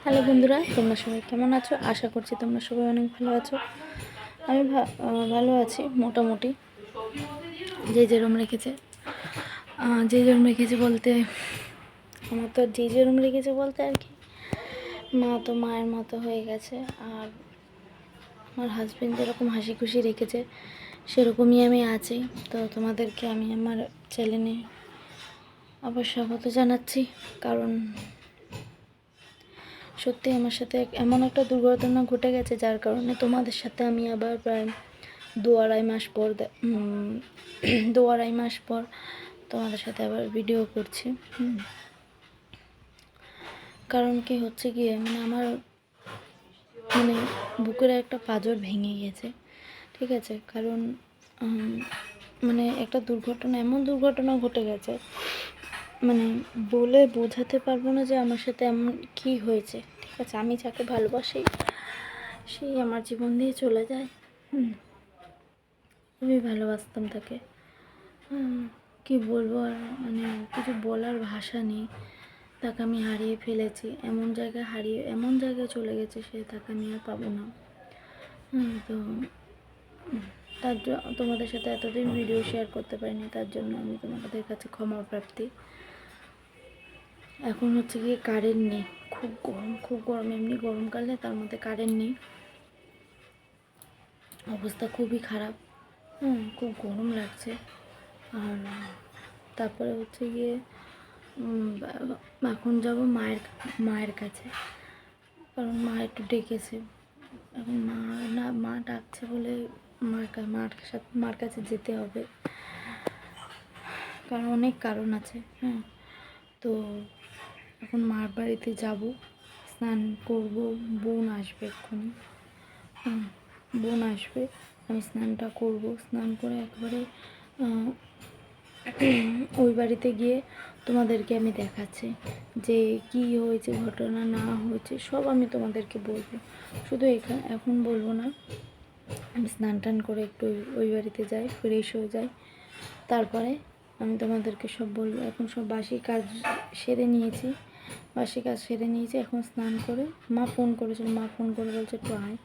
Hello বন্ধুরা, তোমরা সবাই কেমন আছো? আশা করছি তোমরা সবাই অনেক ভালো আছো। আমি ভালো আছি মোটামুটি। যে যেরম রেখেছে বলতে আমার তো যে যেরম রেখেছে বলতে আর কি, মা তো মায়ের মতো হয়ে গেছে। আর আমার হাজব্যান্ড যেরকম হাসি খুশি রেখেছে সেরকমই আমি আছি। তো তোমাদেরকে আমি আমার চ্যানেলে আবার স্বাগত জানাচ্ছি, কারণ সত্যি আমার সাথে এমন একটা দুর্ঘটনা ঘটে গেছে যার কারণে তোমাদের সাথে আমি আবার প্রায় দু আড়াই মাস পর তোমাদের সাথে আবার ভিডিও করছি। কারণ কি হচ্ছে গিয়ে আমার বুকের একটা পাঁজর ভেঙে গেছে, ঠিক আছে? কারণ একটা এমন দুর্ঘটনা ঘটে গেছে, বলে বোঝাতে পারবো না যে আমার সাথে এমন কি হয়েছে, ঠিক আছে? আমি যাকে ভালোবাসি সেই আমার জীবন দিয়ে চলে যায়। আমি ভালোবাসতাম তাকে। কি বলবো আর, কিছু বলার ভাষা নেই। তাকে আমি হারিয়ে ফেলেছি, এমন জায়গায় চলে গেছে সে, তাকে আমি আর পাবো না। তো তার তোমাদের সাথে এতদিন ভিডিও শেয়ার করতে পারিনি, তার জন্য আমি তোমাদের কাছে ক্ষমা প্রার্থী। এখন হচ্ছে গিয়ে কারেন্ট নেই, খুব গরম, এমনি গরমকালে তার মধ্যে কারেন্ট নেই, অবস্থা খুবই খারাপ। খুব গরম লাগছে। আর তারপরে হচ্ছে গিয়ে এখন যাব মায়ের কাছে, কারণ মা একটু ডেকেছে। এখন মা ডাকছে বলে মার কাছে যেতে হবে, কারণ অনেক কারণ আছে। তো এখন মার বাড়িতে যাব, স্নান করব, বোন আসবে এক্ষুনি। বোন আসবে, আমি স্নানটা করব, স্নান করে একবারে ওই বাড়িতে গিয়ে তোমাদেরকে আমি দেখাচ্ছি যে কি হয়েছে, ঘটনা না হয়েছে সব আমি তোমাদেরকে বলবো। শুধু এখন বলবো না, আমি স্নান টান করে একটু ওই বাড়িতে যাই, ফ্রেশ হয়ে যাই, তারপরে আমি তোমাদেরকে সব বলবো। এখন সব বাসি কাজ সেরে নিয়েছি, এখন স্নান করে মা ফোন করে বলছে একটু আয়,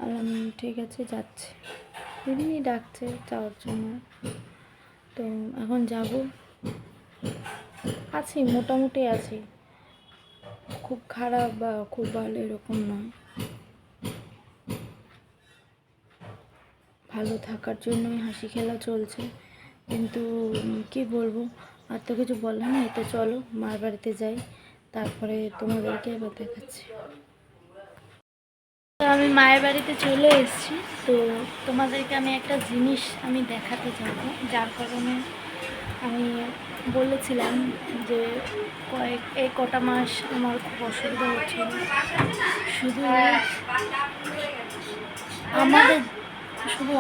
আর আমি ঠিক আছে যাচ্ছি, এমনি ডাকছে যাওয়ার জন্য। তো এখন যাব, আছি মোটামুটি আছি, খুব খারাপ বা খুব ভালো এরকম নয়, ভালো থাকার জন্যই হাসি খেলা চলছে। কিন্তু কি বলবো, আর তো কিছু বললাম না। তো চলো মার বাড়িতে যাই, তারপরে তোমাদেরকে এবার দেখাচ্ছি। আমি মায়ের বাড়িতে চলে এসেছি। তো তোমাদেরকে আমি একটা জিনিস দেখাতে যাব, যার কারণে আমি বলেছিলাম যে এই কটা মাস আমার খুব অসুবিধা হচ্ছিল। শুধু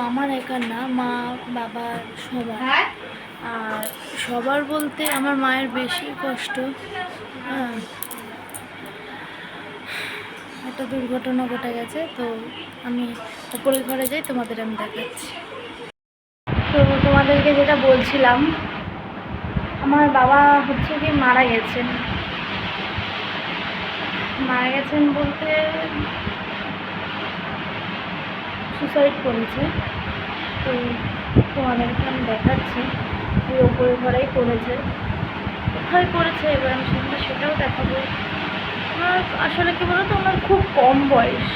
আমার একার না, মা বাবার সবার। আর সবার বলতে আমার মায়ের বেশি কষ্ট। একটা দুর্ঘটনা ঘটে গেছে, তো আমি উপরের ঘরে যাই, তোমাদের আমি দেখাচ্ছি। তো তোমাদেরকে যেটা বলছিলাম, আমার বাবা হচ্ছে কি মারা গেছেন বলতে সুসাইড করেছে। তো তোমাদেরকে আমি দেখাচ্ছি, ওই ওপরের ঘরেই করেছে, কোথায় করেছে এবার আমি সেটাও দেখাবো। আমার আসলে কি বলতো, আমার খুব কম বয়স।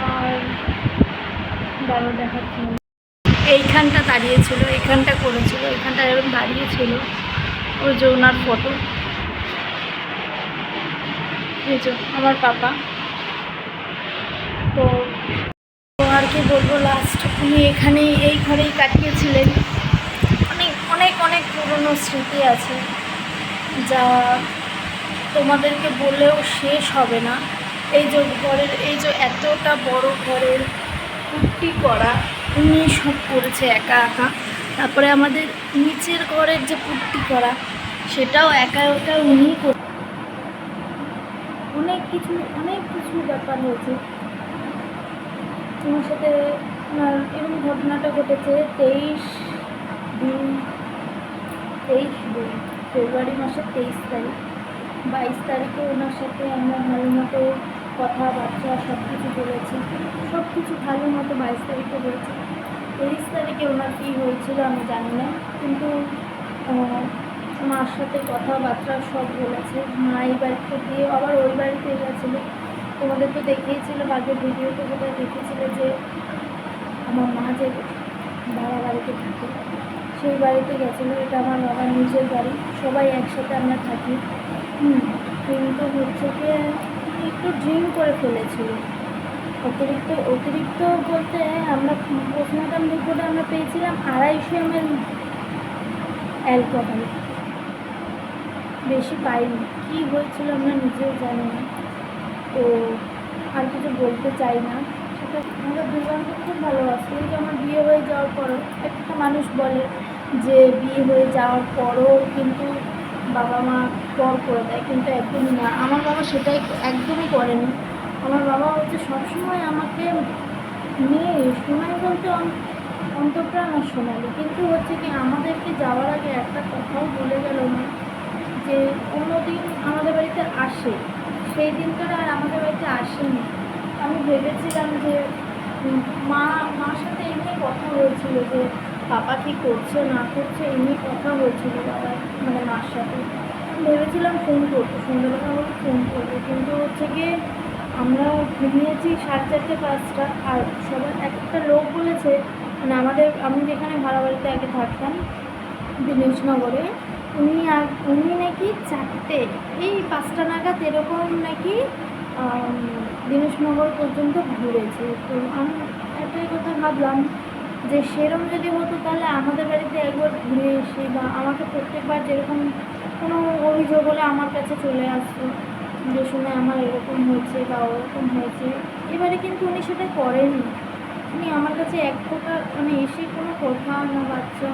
আর দাঁড়ো দেখাচ্ছি, এইখানটা দাঁড়িয়েছিল, এইখানটা করেছিল, এইখানটা এরকম দাঁড়িয়েছিল, ওই যে ওনার ফটো, এই যে আমার পাপা। তো আর কি বলবো, লাস্ট উনি এখানেই এই ঘরেই কাটিয়েছিলেন। অনেক পুরনো স্মৃতি আছে যা তোমাদেরকে বললেও শেষ হবে না। এই যে এতটা বড় ঘরের পুট্টি করা উনি সব করেছে একা। তারপরে আমাদের নিচের ঘরের যে পুট্টি করা সেটাও একা উনিই করে। অনেক কিছু ব্যাপার হয়েছে তোমার সাথে। এরকম ঘটনাটা ঘটেছে 23 জুন, ফেব্রুয়ারি মাসের 23 তারিখ। 22 তারিখে ওনার সাথে আমরা ভালো মতো কথাবার্তা সব কিছু বলেছি, সব কিছু ভালো মতো 22 তারিখে বলেছি। 23 তারিখে ওনার কী হয়েছিল আমি জানি না, কিন্তু মার সাথে কথাবার্তা সব বলেছে। মা এই বাড়িতে দিয়ে আবার ওই বাড়িতে গেছিলো, তোমাদের তো দেখিয়েছিল আগের ভিডিওতে, কোথায় দেখেছিল যে আমার মা যে ভাড়া বাড়িতে থাকে সেই বাড়িতে গেছিলো। এটা আমার বাবার নিজের বাড়ি, সবাই একসাথে আমরা থাকি। কিন্তু হচ্ছে কি একটু ড্রিঙ্ক করে ফেলেছিল, অতিরিক্ত বলতে আমরা পোস্টমর্টম রিপোর্টে আমরা পেয়েছিলাম 250 ml অ্যালকোহল, বেশি পাইনি। কী হয়েছিল আমরা নিজেও জানি না, তো আর কিছু বলতে চাই না। সেটা আমাদের দুজনকে খুব ভালোবাসি। এই যে আমার বিয়ে হয়ে যাওয়ার পরও একটা মানুষ বলে যে বিয়ে হয়ে যাওয়ার পরও কিন্তু বাবা মা পর করে দেয়, কিন্তু একদমই না। আমার বাবা সেটাই একদমই করেনি। আমার বাবা হচ্ছে সবসময় আমাকে নিয়ে শোনায় বলতে অন্তপ্রাণ আর শোনালি, কিন্তু হচ্ছে কি আমাদেরকে যাওয়ার আগে একটা কথাও বলে গেল না যে অন্যদিন আমাদের বাড়িতে আসে, সেই দিনটা আর আমাদের বাড়িতে আসেনি। আমি ভেবেছিলাম যে মার সাথে এমনি কথা হয়েছিল যে পাপা কী করছে না করছে, এমনি কথা হয়েছিল বাবার মানে মার সাথে। ভেবেছিলাম ফোন করবো, সন্ধ্যাবেলা আমাকে ফোন করবো, কিন্তু হচ্ছে গিয়ে আমরা ঘুমিয়েছি 4:30-5টা। আর সবাই একটা লোক বলেছে মানে আমি যেখানে ভাড়া বাড়িতে আগে থাকতাম দিনেশনগরে, উনি নাকি 4টে এই 5টা নাগাদ এরকম নাকি দিনেশনগর পর্যন্ত ঘুরেছে। তো আমি একটাই কথা ভাবলাম যে সেরম যদি হতো তাহলে আমাদের বাড়িতে একবার ঘুরে এসে, বা আমাকে প্রত্যেকবার যেরকম কোনো অভিযোগ হলে আমার কাছে চলে আসতো যে শুনে আমার এরকম হয়েছে বা ওরকম হয়েছে। এবারে কিন্তু উনি সেটা করেনি, উনি আমার কাছে এক ফোঁটা মানে এসে কোনো কথা না বাচ্চা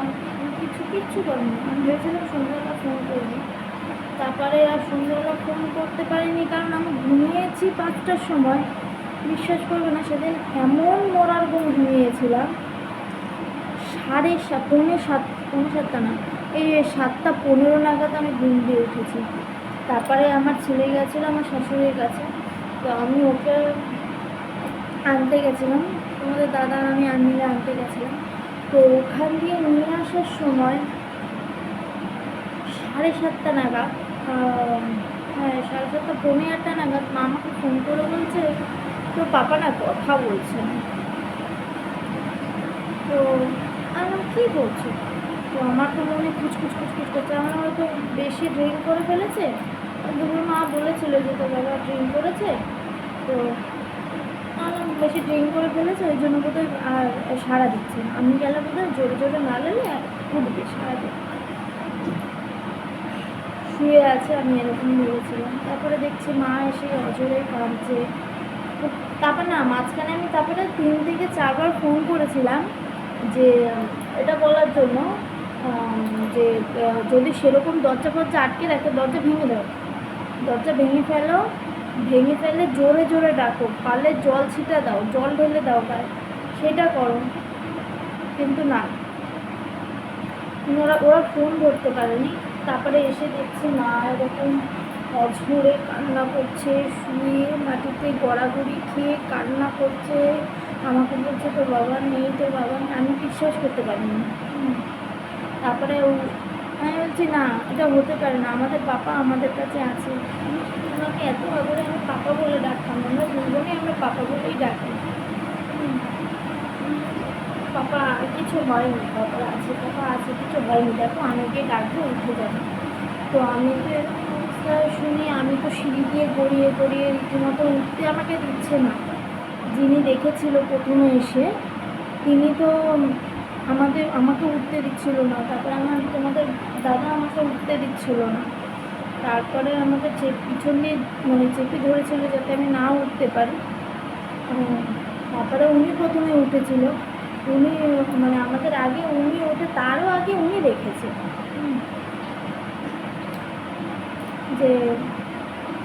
কিচ্ছু করেনি। আমি ভেবেছিলাম সন্ধ্যাবেলা ফোন করবো, তারপরে আর সন্ধ্যাবেলা ফোন করতে পারিনি, কারণ আমি ঘুমিয়েছি 5টার সময়। বিশ্বাস করবে না, সেদিন এমন মরার ঘুম ঘুমিয়েছিলাম 7:30 না, এই 7:15 নাগাদ আমি ঘুম দিয়ে উঠেছি। তারপরে আমার ছেলে গেছিলো আমার শাশুড়ির কাছে, তো আমি ওকে আনতে গেছিলাম, তোমাদের দাদা আমি মিলে আনতে গেছিলাম। তো ওখান দিয়ে নিয়ে আসার সময় 7:30 নাগাদ, হ্যাঁ 7:30 পৌনে 8টা নাগাদ মা আমাকে ফোন করে বলছে তো পাপা না কথা বলছে না। তো আমি কী বলছি, তো আমার তো মনে খুচখুচ করছে, আমার হয়তো বেশি ড্রিঙ্ক করে ফেলেছে। দুপুর মা বলেছিল যে তোর বাবা ড্রিঙ্ক করেছে, তো বেশি ড্রিঙ্ক করে ফেলেছে, ওই জন্য বোধহয় আর সাড়া দিচ্ছে না। আমি গেলে বোধহয় জোরে জোরে না গেলে উঠবে, সাড়া দেবে, শুয়ে আছে, আমি এরকম ভেবেছিলাম। তারপরে দেখছি মা এসে অজরে কাঁদছে। তারপর না মাঝখানে আমি তারপরে 3 থেকে 4বার ফোন করেছিলাম যে এটা বলার জন্য যে যদি সেরকম দরজা ফরজা আটকে রাখে দরজা ভেঙে দাও, দরজা ভেঙে ফেলে জোরে জোরে ডাকো, পারলে জল ছিটা দাও, জল ঢেলে দাও গায়ে, সেটা করো। কিন্তু না, ওরা ফোন ধরতে পারেনি। তারপরে এসে দেখছি মা এরকম অঝরে কান্না করছে, শুয়ে মাটিতে গড়াগড়ি খেয়ে কান্না করছে, আমাকে বলছে তোর বাবা নেই, তোর বাবা নেই। আমি বিশ্বাস করতে পারিনি। তারপরে আমি বলছি না, এটা হতে পারে না, আমাদের পাপা আমাদের কাছে আছে। ওনাকে এত আদরে আমি পাপা বলে ডাকতাম, আমরা দুজনেই আমরা পাপা বলেই ডাকি। পাপা কিছু হয়নি, পাপা আছে কিছু হয়নি, দেখো আমি গিয়ে ডাকবো উঠে যাবে। তো আমি তো এরকম অবস্থায় শুনি, আমি তো সিঁড়ি দিয়ে গড়িয়ে রীতিমতো উঠতে আমাকে দিচ্ছে না। যিনি দেখেছিল প্রথমে এসে তিনি তো আমাকে উঠতে দিচ্ছিল না, তারপরে তোমাদের দাদা আমাকে উঠতে দিচ্ছিল না, তারপরে আমাকে পিছন দিয়ে মানে চেপে ধরেছিল যাতে আমি না উঠতে পারি। তারপরে উনি প্রথমে উঠেছিল, উনি মানে আমাদের আগে উনি ওঠে, তারও আগে উনি দেখেছে যে।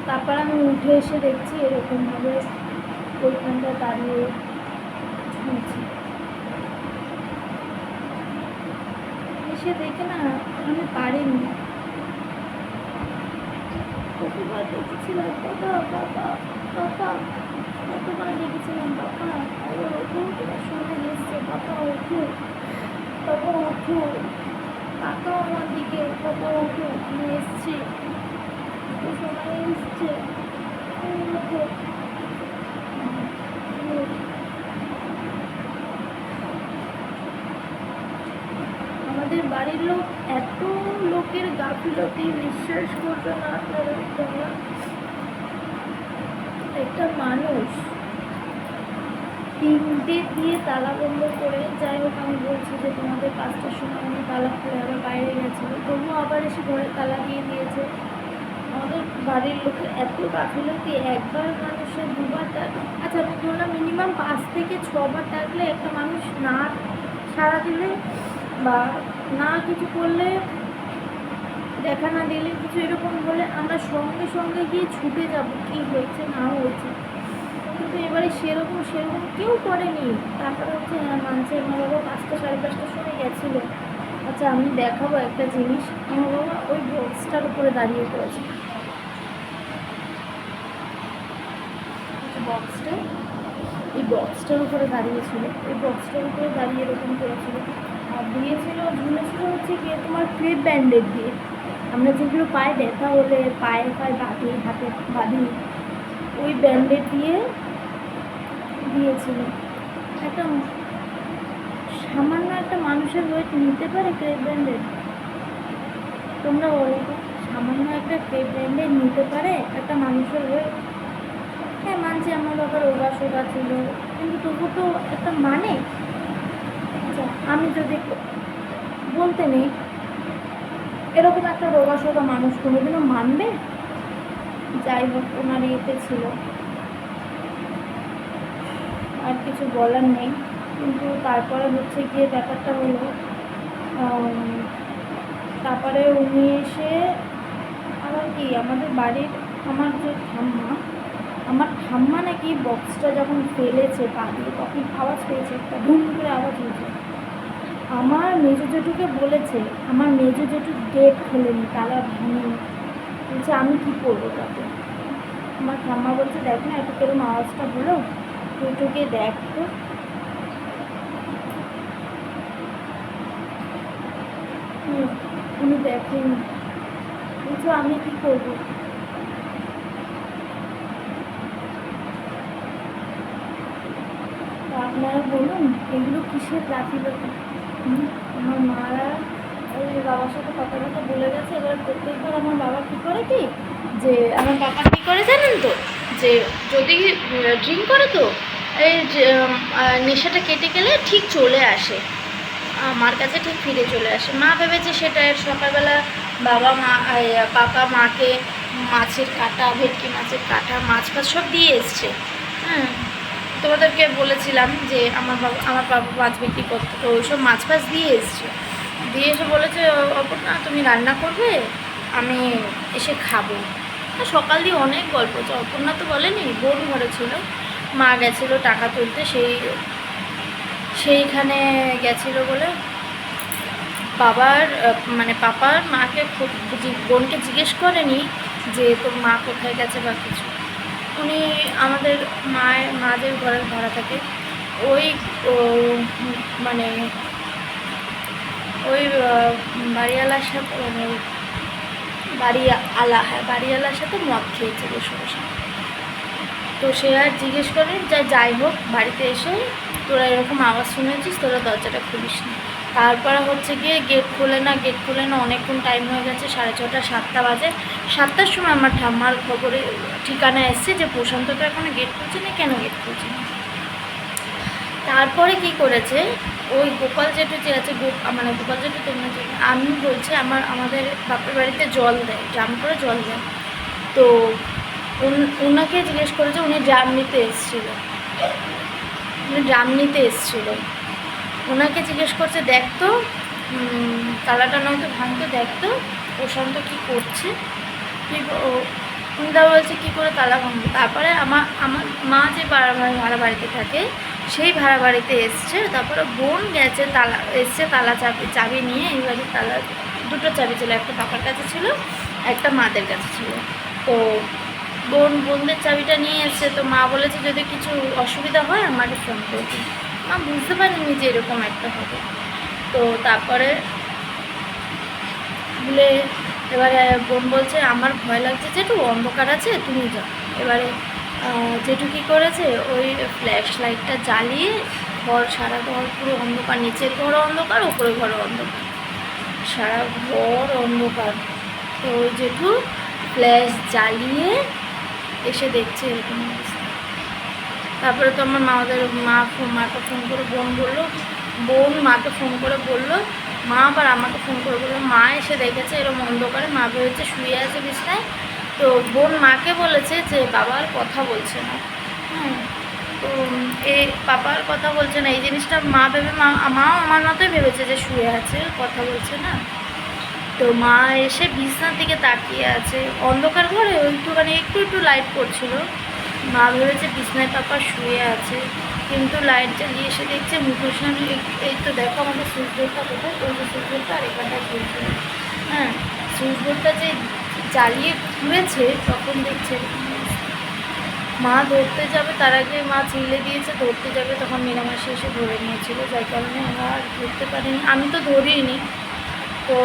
তারপর আমি উঠে এসে দেখছি এরকমভাবে ওইখানটা দাঁড়িয়ে শুনছি। এসে দেখে না আমি পারিনি, কতবার ডেকেছিলাম বাবা বাবা বাবা, কতবার ডেকেছিলাম বাবা, আরে ওঠো, তোমার সময় এসছে বাবা, ওঠো বাবা, ওঠো, তাকাও আমার দিকে বাবা, ওঠো, আমি এসছি, সময় এসছে, ওঠো। আমাদের বাড়ির লোক এত লোকের গাফিলতি বিশ্বাস করবে না আপনারা। একটা মানুষ 3টে দিয়ে তালা বন্ধ করে, যাই হোক আমি বলছি যে তোমাদের 5টার সময় আমি তালা খুলে আবার বাইরে গেছিলো, তবুও আবার এসে ঘরে তালা দিয়ে দিয়েছে। আমাদের বাড়ির লোকের এত গাফিলতি, একবার মানুষের দুবার আচ্ছা আমি ধরলাম মিনিমাম 5 থেকে 6বার ডাকলে একটা মানুষ না সাড়া দিলে বা না কিছু করলে, দেখা না দিলে, কিছু এরকম হলে আমরা সঙ্গে সঙ্গে গিয়ে ছুটে যাব কি হয়েছে না হয়েছে। কিন্তু এবারে সেরকম কেউ করেনি। তারপরে হচ্ছে হ্যাঁ মানছে, আমার বাবা 5টা 5:30টার সময় গেছিলো। আচ্ছা আমি দেখাবো একটা জিনিস, আমার বাবা ওই বক্সটার উপরে দাঁড়িয়ে পড়েছে, বক্সটা এই বক্সটার উপরে দাঁড়িয়েছিল, এই বক্সটার উপরে দাঁড়িয়ে এরকম করেছিল। আর দিয়েছিল, ঝুলেছিল হচ্ছে গিয়ে তোমার ক্রেপ ব্যান্ডেড দিয়ে, আমরা যেগুলো পায়ে ব্যথা হলে পায়ে বাঁধি, হাতে বাঁধি, ওই ব্যান্ডেড দিয়ে দিয়েছিল। একটা সামান্য একটা মানুষের ওয়েট নিতে পারে ক্রেপ ব্যান্ডেড? তোমরা বলো তো, সামান্য একটা ক্রেপ ব্যান্ডেড নিতে পারে একটা মানুষের ওয়েট? হ্যাঁ মানছি আমার বাবার রোগা সোগা ছিল, কিন্তু তবু তো একটা মানে। আচ্ছা আমি যদি বলতে নেই, এরকম একটা রোগা সোগা মানুষ কোনোদিনও মানবে? যাই হোক ওনার ইয়েতে ছিল, আর কিছু বলার নেই। কিন্তু তারপরে হচ্ছে গিয়ে ব্যাপারটা হলো, তারপরে উনি এসে আবার কি আমাদের বাড়ির আমার ঠাম্মা নাকি বক্সটা যখন ফেলেছে পা দিয়ে, তখন আওয়াজ পেয়েছে, একটা ধুম করে আওয়াজ হয়েছে। আমার মেজো জেঠুকে বলেছে, আমার মেজো জেঠু গেট খোলেনি, তালা ভাঙেনি, বলছে আমি কী করবো তাতে। আমার ঠাম্মা বলছে দেখ না একটু কেরম আওয়াজটা হলো, তুই গিয়ে দেখ তো। উনি দেখেন, বলছে আমি কী করবো। আপনারা বলুন এগুলো কিসের গাফিলতি? আমার মারা ওই বাবার সাথে কথা বলে গেছে। এবার প্রত্যেকবার আমার বাবা কী করে কি, যে আমার বাবা কী করে জানেন তো, যে যদি ড্রিঙ্ক করে তো এই নেশাটা কেটে গেলে ঠিক চলে আসে, মার কাছে ঠিক ফিরে চলে আসে। মা ভেবেছে সেটা, সকালবেলা পাপা মাকে মাছের কাঁটা, ভেটকি মাছের কাঁটা, মাছ ফাছ সব দিয়ে এসছে। হ্যাঁ তোমাদেরকে বলেছিলাম যে আমার বাবা মাছ বিক্রি করতো, তো ওইসব মাছ ফাছ দিয়ে এসছে, দিয়ে এসে বলেছে অপর্ণা তুমি রান্না করবে, আমি এসে খাবো। সকাল দিয়ে অনেক গল্প হচ্ছে। অপর্ণা তো বলেনি, বোন ঘরে ছিল, মা গেছিলো টাকা তুলতে, সেইখানে গেছিলো বলে পাপার মাকে বোনকে জিজ্ঞেস করেনি যে তোর মা কোথায় গেছে বা কিছু। উনি আমাদের মাদের ঘরের ভাড়া থাকে, ওই বাড়িওয়ালার সাথে বাড়িওয়ালার সাথে মদ খেয়েছে বসে বসে। তো সে আর জিজ্ঞেস করে যাই হোক, বাড়িতে এসে তোরা এরকম আওয়াজ শুনেছিস, তোরা দরজাটা খুলিস না। তারপরে হচ্ছে গিয়ে গেট খোলে না, অনেকক্ষণ টাইম হয়ে গেছে, 6:30 7টা বাজে। 7টার সময় আমার ঠাম্মার খবরে ঠিকানা এসছে যে প্রশান্ত তো এখনো গেট খুলছে না, কেন গেট খুলছে না। তারপরে কি করেছে, ওই গোপাল জেঠু যে আছে, গোপাল জেঠু তোমরা যে, আমি বলছি আমাদের বাপের বাড়িতে জল দেয়, ড্রাম করে জল দেয়। তো ওনাকে জিজ্ঞেস করেছে, উনি ড্রাম নিতে এসেছিল, ওনাকে জিজ্ঞেস করছে দেখতো তালাটা নয়তো ভাঙতো, দেখতো প্রশান্ত কী করছে। উনি তা বলছে কী করে তালা ভাঙবে। তারপরে আমার মা যে ভাড়া বাড়িতে থাকে, সেই ভাড়া বাড়িতে এসছে। তারপরে বোন গেছে, তালা চাবি নিয়ে, এই বাড়ির তালা 2টো চাবি ছিল, একটা পাপার কাছে ছিল, একটা মাদের কাছে ছিল। তো বোনদের চাবিটা নিয়ে এসছে, তো মা বলেছে যদি কিছু অসুবিধা হয় আমাকে ফোন করবি। মা বুঝতে পারিনি যে এরকম একটা হবে। তো তারপরে বলে এবারে বোন বলছে আমার ভয় লাগছে, জেঠু অন্ধকার আছে তুমি যাও। এবারে জেঠু কী করেছে, ওই ফ্ল্যাশ লাইটটা জ্বালিয়ে সারা ঘর পুরো অন্ধকার, নিচের ঘরও অন্ধকার, উপরে ঘরও অন্ধকার, সারা ঘর অন্ধকার। তো ওই জেঠু ফ্ল্যাশ জ্বালিয়ে এসে দেখছে এরকম অবস্থা। তারপরে তো আমার মাকে ফোন করে বোন মাকে ফোন করে বললো, মা আবার আমাকে ফোন করে বললো, মা এসে দেখেছে এরকম অন্ধকারে, মা ভেবেছে শুয়ে আছে বিছনায়। তো বোন মাকে বলেছে যে বাবা আর কথা বলছে না। হ্যাঁ, তো পাপা আর কথা বলছে না, এই জিনিসটা মা ভেবে মাও আমার মতোই ভেবেছে যে শুয়ে আছে, কথা বলছে না। তো মা এসে বিছনার দিকে তাকিয়ে আছে, অন্ধকার ঘরে একটুখানি একটু লাইট পড়ছিল। মা ভেবেছে বিছনায় পাপা শুয়ে আছে, কিন্তু লাইট জ্বালিয়ে এসে দেখছে মুখের সামনে, এই তো দেখো আমাদের সুইচ বোর্ডটা কোথায়, ওই যে সুইচ বোর্ডটা আর এখানটা চলছে। হ্যাঁ, সুইচ বোর্ডটা যে জ্বালিয়ে ঘুরেছে তখন দেখছে। মা ধরতে যাবে, তার আগে মা চিল্লে দিয়েছে ধরতে যাবে, তখন মিনামাসি এসে ধরে নিয়েছিল, যার কারণে আমরা আর ধরতে পারিনি। আমি তো ধরিনি। তো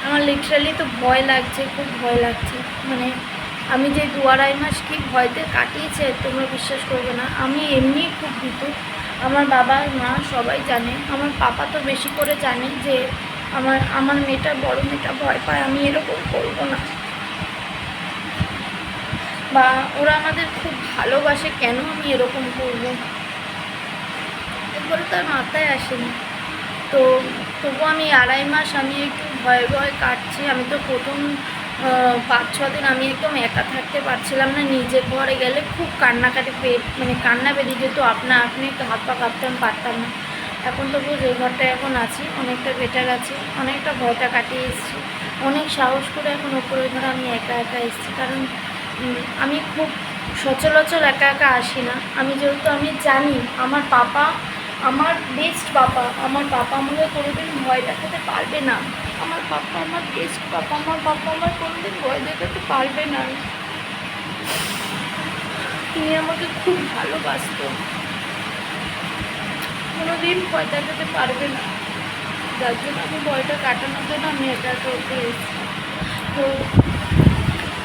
আমার লিটারালি তো ভয় লাগছে, খুব ভয় লাগছে। মানে আমি যে 2-2.5 মাস কি ভয়তে কাটিয়েছে তোমরা বিশ্বাস করবে না। আমি এমনি খুব ভীত, আমার বাবা মা সবাই জানে, আমার পাপা তো বেশি করে জানে যে আমার মেয়েটা, বড় মেয়েটা ভয় পায়, আমি এরকম করবো না। বা ওরা আমাদের খুব ভালোবাসে, কেন আমি এরকম করবো, এরপরে তার মাথায় আসেনি। তো তবু আমি 2.5 মাস আমি একটু ভয়ে কাটছি। আমি তো প্রথম 5-6 দিন আমি একদম একা থাকতে পারছিলাম না। নিজের ঘরে গেলে খুব কান্নাকাটি মানে কান্না বেরিয়ে যেত, আপনি হাত পা কাঁপতে আমি পারতাম না। এখন তবু যে ঘরটায় এখন আছি অনেকটা বেটার আছে, অনেকটা ভয়টা কাটিয়ে এসেছি, অনেক সাহস করে এখন ওপরে ঘরে আমি একা এসেছি। কারণ আমি খুব সচরাচর একা আসি না। যেহেতু আমি জানি আমার পাপা আমার বেস্ট পাপা, আমার পাপা আমাকে কোনোদিন ভয় দেখাতে পারবে না। আমার পাপা আমার বেস্ট পাপা, আমার পাপা আমার কোনোদিন ভয় দেখাতে পারবে না। তিনি আমাকে খুব ভালোবাসত, কোনোদিন ভয় দেখাতে পারবে না। যার জন্য আমি ভয়টা কাটানোর জন্য আমি একা করতে এসেছি। তো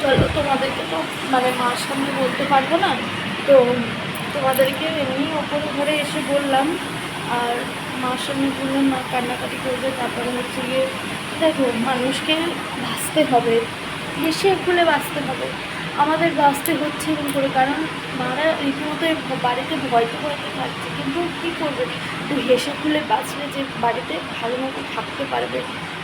চলো, তোমাদেরকে তো মানে মার সামনে বলতে পারবো না, তো তোমাদেরকে এমনি ওপরে ঘরে এসে বললাম। আর মার সামনে বললাম, মা কান্নাকাটি করবে। তারপরে হচ্ছে গিয়ে দেখো, মানুষকে বাঁচতে হবে, হেসে খুলে বাঁচতে হবে। আমাদের বাঁচতে হচ্ছে এরকম করে, কারণ মারা রীতিমতো বাড়িতে ভয়তে থাকছে, কিন্তু কী করবে, একটু হেসে খুলে বাঁচলে যে বাড়িতে ভালো মতো থাকতে পারবে।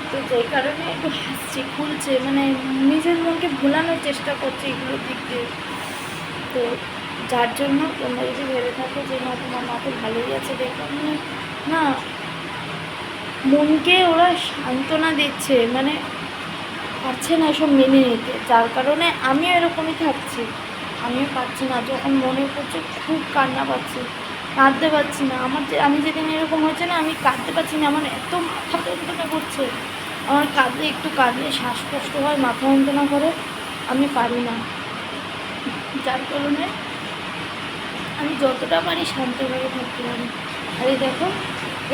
তো যেই কারণে একটু হাসছি, খুলছে, মানে নিজের মনকে ভোলানোর চেষ্টা করছে এগুলোর দিক দিয়ে। তো যার জন্য তোমরা যদি ভেবে থাকো যে না তোমার মা তো ভালোই আছে, দেখলাম না, মনকে ওরা সান্ত্বনা দিচ্ছে, মানে পারছে না এসব মেনে নিতে, যার কারণে আমিও এরকমই থাকছি। আমিও পারছি না, যখন মনে করছে খুব কান্না পাচ্ছে, কাঁদতে পারছি না। আমি যেদিন এরকম হয়েছে না, আমি কাঁদতে পারছি না, আমার এত মাথা যন্ত্রণা করছে। আমার একটু কাঁদলে শ্বাসকষ্ট হয়, মাথা যন্ত্রণা করে, আমি পারি না। যার কারণে আমি যতটা পারি শান্তভাবে থাকতে পারি। আর এই দেখো,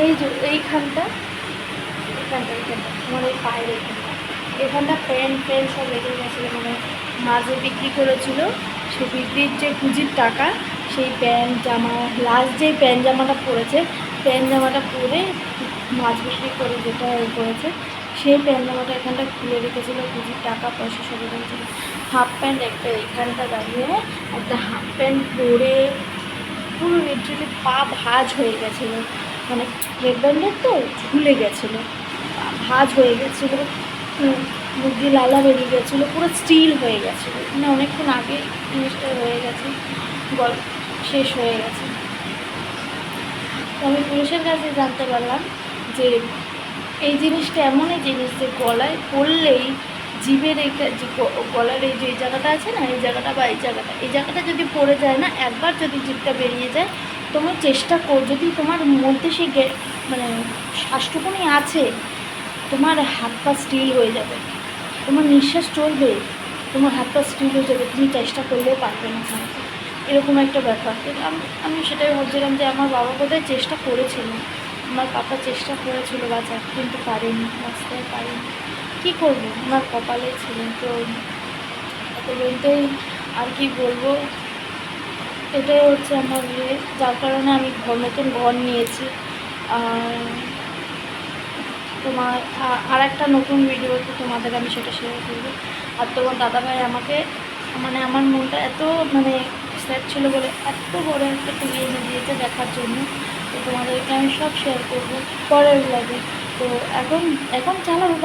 এই যে এইখানটা আমার এই পায়ের এখানটা প্যান্ট সব রেখে গেছিলো, মানে মাঝে বিক্রি করেছিল, সে বিক্রির যে পুঁজির টাকা, সেই প্যান্ট জামা, লাস্ট যে প্যান্ট জামাটা পরেছে, প্যান্ট জামাটা পরে মাছ বিক্রি করে যেটা করেছে, সেই প্যান্ট জামাটা এখানটা খুলে রেখেছিলো, পুঁজির টাকা পয়সা সব রেখেছিলো। হাফ প্যান্ট একটা এখানটা দাঁড়িয়ে, একটা হাফ প্যান্ট পরে পুরো লিটারেলি পা ভাঁজ হয়ে গেছিলো, মানে হেডব্যান্ডের তো ঝুলে গেছিলো, ভাঁজ হয়ে গেছিলো, মুখ দিয়ে লালা বেরিয়ে গেছিলো, পুরো স্টিল হয়ে গেছিলো, মানে অনেকক্ষণ আগে জিনিসটা হয়ে গেছে, শেষ হয়ে গেছে। তো আমি পুলিশের কাছে জানতে পারলাম যে এই জিনিসটা এমনই জিনিস যে গলায় পড়লেই জিভের গলার এই যে জায়গাটা আছে না, এই জায়গাটা বা এই জায়গাটা যদি পড়ে যায় না, একবার যদি জিভটা বেরিয়ে যায়, তোমার চেষ্টা কর, যদি তোমার মধ্যে সেই মানে শ্বাসটুকুনি আছে, তোমার হাত পা স্টিল হয়ে যাবে, তোমার নিঃশ্বাস চলবে, তোমার হাত পা স্টিল হয়ে যাবে, তুমি চেষ্টা করলেও পারবে না, এরকম একটা ব্যাপার। কিন্তু আমি সেটাই ভাবছিলাম যে আমার বাবা বোধহয় চেষ্টা করেছিল, আমার পাপা চেষ্টা করেছিল বাঁচার, কিন্তু পারেনি, বাঁচতে পারেনি। কী করবো, আমার কপালে ছিল। তো এত পর্যন্তই, আর কি বলবো, এটাই হচ্ছে আমার যার কারণে আমি নতুন ঘর নিয়েছি। আর তোমার আর একটা নতুন ভিডিওতে তোমাদের আমি সেটা শেয়ার করবো। আর তোমার দাদাভাই আমাকে আমার মনটা এত স্যাড ছিল বলে এত বড় একটা টিভি এনে দিয়েছে দেখার জন্য। তো তোমাদেরকে আমি সব শেয়ার করবো পরের ব্লগে। তো এখন চালাবো,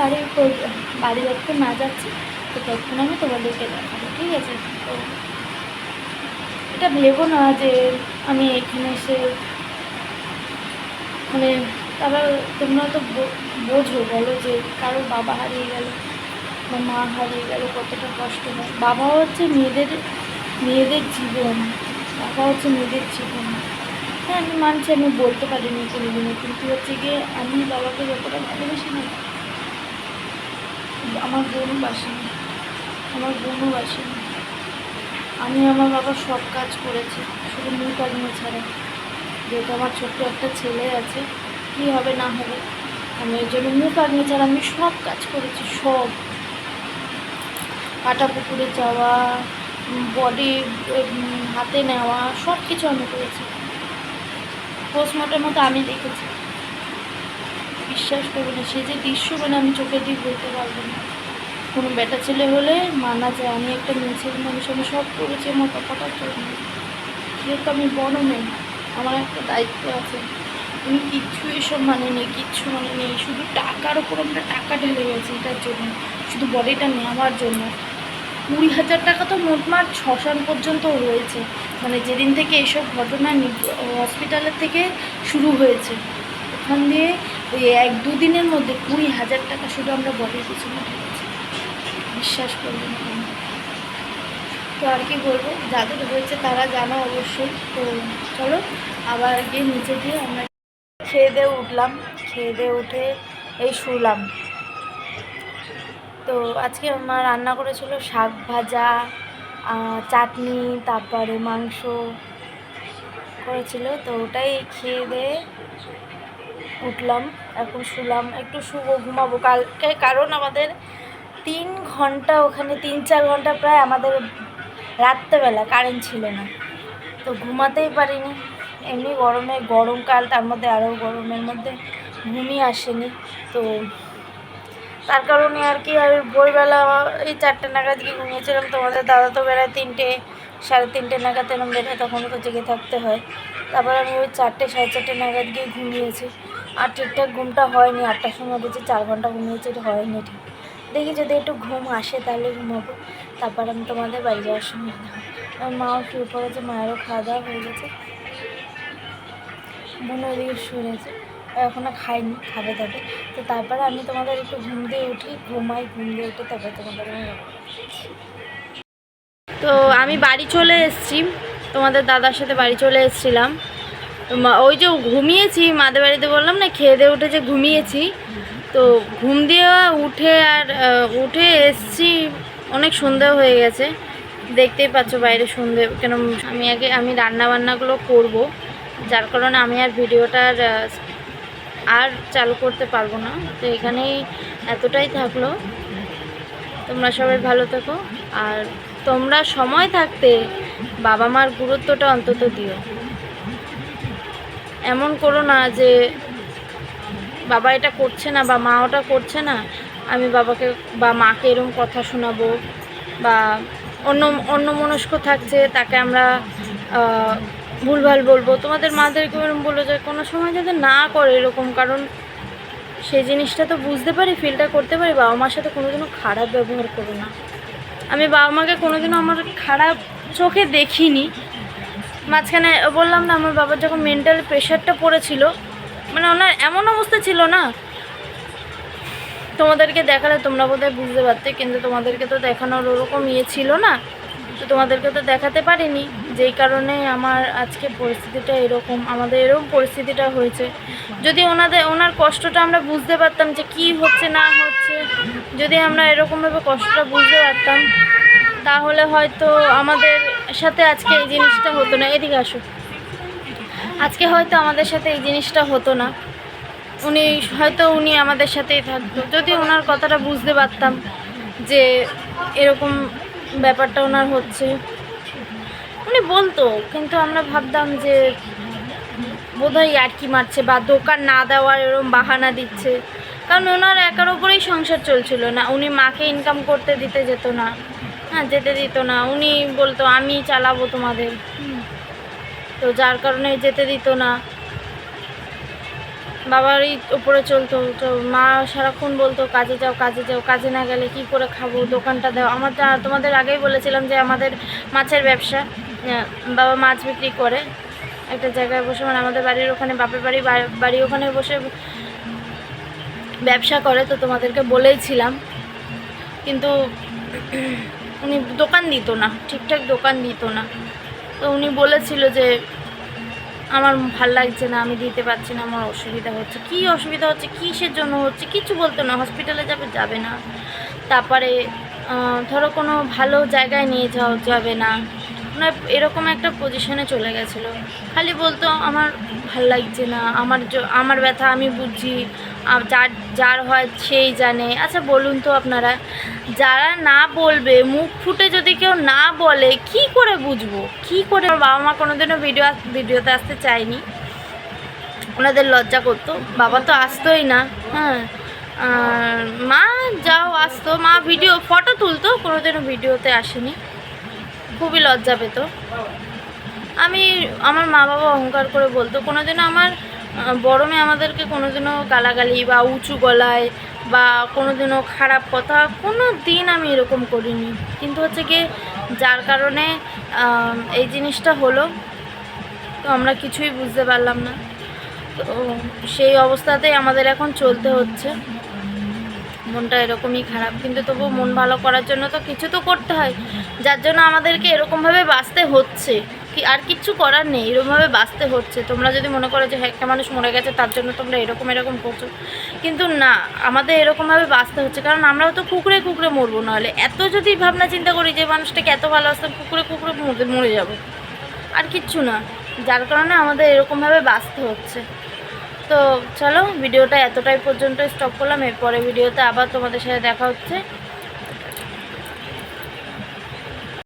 বাড়ি যতক্ষণ না যাচ্ছে তো ততক্ষণ আমি তোমাদেরকে দেখাবো, ঠিক আছে? তো এটা ভেবো না যে আমি এখানে এসে তারা, তোমরা তো বোঝো, বলো যে কারোর বাবা হারিয়ে গেল বা মা হারিয়ে গেল কতটা কষ্ট হয়। বাবা হচ্ছে মেয়েদের জীবন, বাবা হচ্ছে মেয়েদের জীবন। হ্যাঁ, আমি মানছি আমি বলতে পারিনি কোনোদিনও, কিন্তু হচ্ছে গিয়ে আমি বাবাকে যতটা ভালোবাসি না, আমার বোনও বাসেনি, আমি আমার বাবার সব কাজ করেছি, শুধু মুখ আগুনে ছাড়া। যেহেতু আমার ছোট্ট একটা ছেলে আছে, কী হবে না হবে, আমি এর জন্য মুখ আগুনে ছাড়া আমি সব কাজ করেছি, সব। কাটা পুকুরে যাওয়া, বডি হাতে নেওয়া, সব কিছু আমি করেছি। পোস্টমর্টেম মতো আমি দেখেছি, বিশ্বাস করবো না, সে যে দৃশ্য আমি চোখে দিয়ে বলতে পারবো না। কোনো বেটা ছেলে হলে মানা যায়, আমি একটা মেয়ে ছেলে মানুষ, আমি সব করেছি আমার কথাটার জন্য। যেহেতু আমি বড় মেয়ে, আমার একটা দায়িত্ব আছে, আমি কিচ্ছু এসব কিচ্ছু নেই, শুধু টাকার ওপর আমরা টাকা ঢেলে গেছি এটার জন্য, শুধু বডিটা নেওয়ার জন্য। 20,000 টাকা তো মোটমাট শ্মশান পর্যন্ত রয়েছে, যেদিন থেকে এসব ঘটনা হসপিটালের থেকে শুরু হয়েছে, ওখান দিয়ে ওই 1-2 দিনের মধ্যে 20,000 টাকা শুধু আমরা বডির পিছনে ঢেলেছি, বিশ্বাস করবেন না। তো আর কি বলবো, যাদের হয়েছে তারা জানো অবশ্যই। তো চলো আবার গিয়ে নিচে গিয়ে আমরা খেয়ে দিয়ে উঠলাম, খেয়ে দিয়ে উঠে এই শুলাম। তো আজকে আমার রান্না করেছিল শাক ভাজা, চাটনি, তারপরে মাংস করেছিল। তো ওটাই খেয়ে দিয়ে উঠলাম, এখন শুলাম, একটু ঘুমাবো কালকে, কারণ আমাদের 3 ঘন্টা ওখানে 3-4 ঘন্টা প্রায় আমাদের রাত্রেবেলা কারেন্ট ছিল না, তো ঘুমাতেই পারিনি। এমনি গরমকাল, তার মধ্যে আরও গরমের মধ্যে ঘুমই আসেনি। তো তার কারণে আর কি, আর ভোরবেলা এই 4টে নাগাদ গিয়ে ঘুমিয়েছিলাম। তোমাদের দাদা তো বেড়ায় 3-3:30 নাগাদ এরম বেড়ায়, তখনও তো জেগে থাকতে হয়। তারপর আমি ওই 4-4:30 নাগাদ গিয়ে ঘুমিয়েছি, আর ঠিকঠাক ঘুমটা হয়নি। 8টার সময় উঠেছি, 4 ঘন্টা ঘুমিয়েছি, এটা হয়নি ঠিক। দেখি যদি একটু ঘুম আসে তাহলে ঘুমাবো, তারপর আমি তোমাদের বাড়ি যাওয়ার সময় আমার মাও শুয়ে পড়েছে, মায়েরও খাওয়া দাওয়া হয়ে গেছে, বোন ওইদিকে শুয়ে গেছে, এখনও খাইনি, খাবে দাবে। তো তারপরে আমি তোমাদের একটু ঘুম দিয়ে উঠি, ঘুম দিয়ে উঠে তারপর তোমাদের তো আমি বাড়ি চলে এসেছি, তোমাদের দাদার সাথে বাড়ি চলে এসেছিলাম। ওই যে ঘুমিয়েছি মাদের বাড়িতে, বললাম না খেয়ে দিয়ে উঠে যে ঘুমিয়েছি। তো ঘুম দিয়ে উঠে এসছি, অনেক সন্ধে হয়ে গেছে, দেখতেই পাচ্ছ বাইরে সন্ধে কেন। আমি রান্নাবান্নাগুলো করব, যার কারণে আমি আর ভিডিওটার আর চালু করতে পারবো না। তো এখানেই এতটাই থাকলো, তোমরা সবাই ভালো থেকো, আর তোমরা সময় থাকতে বাবা মার গুরুত্বটা অন্তত দিও। এমন করো না যে বাবা এটা করছে না বা মা ওটা করছে না, আমি বাবাকে বা মাকে এরকম কথা শোনাবো, বা অন্য মনস্ক থাকছে তাকে আমরা ভুলভাল বলবো। তোমাদের মাদেরকে এরকম বললো যে কোনো সময় যাতে না করে এরকম, কারণ সেই জিনিসটা তো বুঝতে পারি, ফিলটা করতে পারি। বাবা মার সাথে কোনোদিনও খারাপ ব্যবহার করো না। আমি বাবা মাকে কোনোদিনও আমার খারাপ চোখে দেখিনি। মাঝখানে বললাম না, আমার বাবার যখন মেন্টাল প্রেশারটা পড়েছিল, ওনার এমন অবস্থা ছিল না, তোমাদেরকে দেখালে তোমরা বোধহয় বুঝতে পারতে, কিন্তু তোমাদেরকে তো দেখানোর ওরকম ছিল না, তো তোমাদেরকে তো দেখাতে পারিনি, যেই কারণে আমার আজকে পরিস্থিতিটা এরকম, আমাদের এরকম পরিস্থিতিটা হয়েছে। যদি ওনার কষ্টটা আমরা বুঝতে পারতাম যে কি হচ্ছে না হচ্ছে, যদি আমরা এরকমভাবে কষ্টটা বুঝতে পারতাম, তাহলে হয়তো আমাদের সাথে আজকে এই জিনিসটা হতো না। এদিকে আসো। আজকে হয়তো আমাদের সাথে এই জিনিসটা হতো না। উনি আমাদের সাথেই থাকতো, যদি ওনার কথাটা বুঝতে পারতাম যে এরকম ব্যাপারটা ওনার হচ্ছে, উনি বলতো। কিন্তু আমরা ভাবতাম যে বোধহয় ইয়ার্কি মারছে বা দোকান না দেওয়ার এরকম বাহানা দিচ্ছে, কারণ ওনার একার ওপরেই সংসার চলছিল না। উনি মাকে ইনকাম করতে দিতে যেত না, যেতে দিত না। উনি বলতো আমি চালাবো তোমাদের, তো যার কারণে যেতে দিত না। বাবারই উপরে চলতো, তো মা সারাক্ষণ বলতো কাজে যাও কাজে যাও, কাজে না গেলে কি করে খাবো, দোকানটা দাও। তোমাদের আগেই বলেছিলাম যে আমাদের মাছের ব্যবসা, বাবা মাছ বিক্রি করে একটা জায়গায় বসে, মানে আমাদের বাড়ির ওখানে, বাপের বাড়ি ওখানে বসে ব্যবসা করে। তো তোমাদেরকে বলেইছিলাম, কিন্তু উনি দোকান দিত না, ঠিকঠাক দোকান দিত না। তো উনি বলেছিল যে আমার ভাল লাগছে না, আমি দিতে পারছি না, আমার অসুবিধা হচ্ছে। কি অসুবিধা হচ্ছে, কিসের জন্য হচ্ছে, কিছু বলতো না। হসপিটালে যাবে না, তারপরে ধরো কোনো ভালো জায়গায় নিয়ে যাবে না, মানে এরকম একটা পজিশনে চলে গেছিলো। খালি বলতো আমার ভাল লাগছে না, আমার ব্যথা আমি বুঝি, যার হয় সেই জানে। আচ্ছা বলুন তো আপনারা, যারা না বলবে, মুখ ফুটে যদি কেউ না বলে, কি করে বুঝবো, কি করে? আমার বাবা মা কোনোদিনও ভিডিওতে আসতে চায়নি, ওনাদের লজ্জা করতো। বাবা তো আসতোই না, হ্যাঁ। মা যাও আসতো, মা ফটো তুলতো, কোনোদিনও ভিডিওতে আসেনি, খুবই লজ্জা পেত। আমার মা বাবা অহংকার করে বলতো, কোনোদিনও আমার বড় মেয়ে আমাদেরকে কোনোদিনও গালাগালি বা উঁচু গলায় বা কোনোদিনও খারাপ কথা, কোনো দিন আমি এরকম করিনি। কিন্তু হচ্ছে কি, যার কারণে এই জিনিসটা হলো, তো আমরা কিছুই বুঝতে পারলাম না। তো সেই অবস্থাতেই আমাদের এখন চলতে হচ্ছে। মনটা এরকমই খারাপ, কিন্তু তবু মন ভালো করার জন্য তো কিছু তো করতে হয়, যার জন্য আমাদেরকে এরকমভাবে বাঁচতে হচ্ছে। আর কিচ্ছু করার নেই, এরকমভাবে বাঁচতে হচ্ছে। তোমরা যদি মনে করো যে একটা মানুষ মরে গেছে তার জন্য তোমরা এরকম করছো, কিন্তু না, আমাদের এরকমভাবে বাঁচতে হচ্ছে, কারণ আমরাও তো কুকুরে কুকুরে মরবো। নাহলে এত যদি ভাবনা চিন্তা করি যে মানুষটাকে এত ভালোবাসতাম, কুকুরে কুকুরে মরে যাবো, আর কিচ্ছু না। যার কারণে আমাদের এরকমভাবে বাঁচতে হচ্ছে। তো চলো, ভিডিওটা এতটাই পর্যন্ত স্টপ করলাম। এরপরে ভিডিওতে আবার তোমাদের সাথে দেখা হচ্ছে।